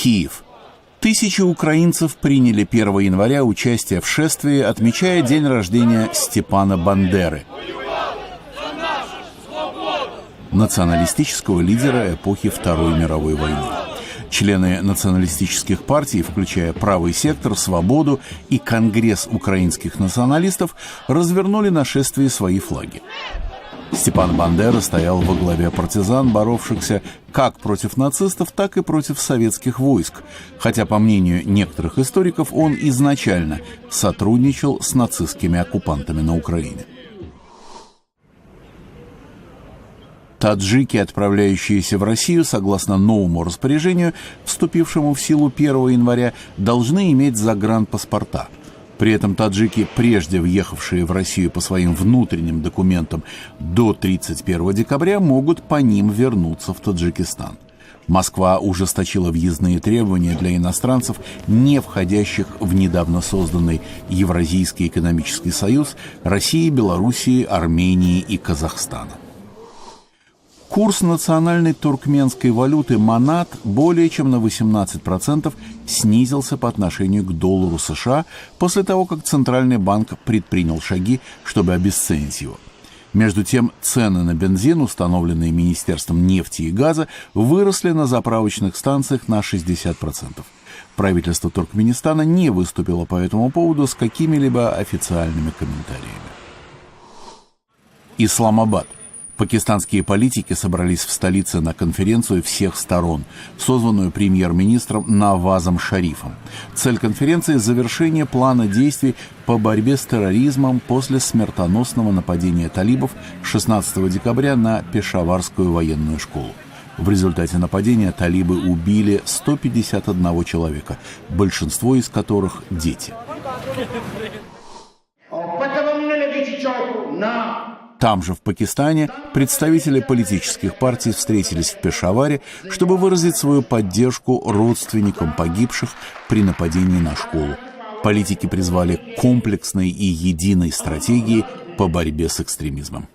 Киев. Тысячи украинцев приняли 1 января участие в шествии, отмечая день рождения Степана Бандеры, националистического лидера эпохи Второй мировой войны. Члены националистических партий, включая «Правый сектор», «Свободу» и Конгресс украинских националистов, развернули на шествии свои флаги. Степан Бандера стоял во главе партизан, боровшихся как против нацистов, так и против советских войск, хотя, по мнению некоторых историков, он изначально сотрудничал с нацистскими оккупантами на Украине. Таджики, отправляющиеся в Россию, согласно новому распоряжению, вступившему в силу 1 января, должны иметь загранпаспорта. При этом таджики, прежде въехавшие в Россию по своим внутренним документам до 31 декабря, могут по ним вернуться в Таджикистан. Москва ужесточила въездные требования для иностранцев, не входящих в недавно созданный Евразийский экономический союз России, Белоруссии, Армении и Казахстана. Курс национальной туркменской валюты манат более чем на 18% снизился по отношению к доллару США после того, как Центральный банк предпринял шаги, чтобы обесценить его. Между тем, цены на бензин, установленные Министерством нефти и газа, выросли на заправочных станциях на 60%. Правительство Туркменистана не выступило по этому поводу с какими-либо официальными комментариями. Исламабад. Пакистанские политики собрались в столице на конференцию всех сторон, созванную премьер-министром Навазом Шарифом. Цель конференции – завершение плана действий по борьбе с терроризмом после смертоносного нападения талибов 16 декабря на Пешаварскую военную школу. В результате нападения талибы убили 151 человека, большинство из которых – дети. Там же, в Пакистане, представители политических партий встретились в Пешаваре, чтобы выразить свою поддержку родственникам погибших при нападении на школу. Политики призвали к комплексной и единой стратегии по борьбе с экстремизмом.